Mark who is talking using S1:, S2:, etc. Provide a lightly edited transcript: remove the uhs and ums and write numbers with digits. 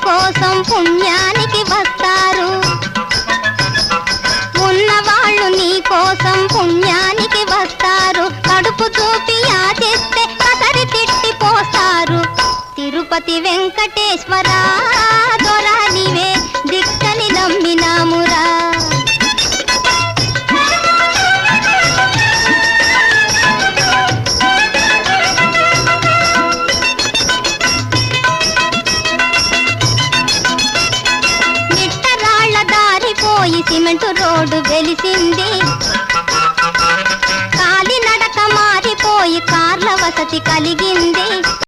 S1: కోసం పుణ్యానికి వస్తారు. ఉన్నవాళ్ళు నీ కోసం పుణ్యానికి వస్తారు. కడుపు చూపి యాచిస్తే కసరి తిట్టి పోస్తారు. తిరుపతి వెంకటేశ్వర దొరా నీవే దిక్కని నమ్మినామురా. నిట్టరాళ్ల దారిపోయి సిమెంటు రోడ్డు వెలిసింది. కాలి నడక మారిపోయి కార్ల వసతి కలిగింది.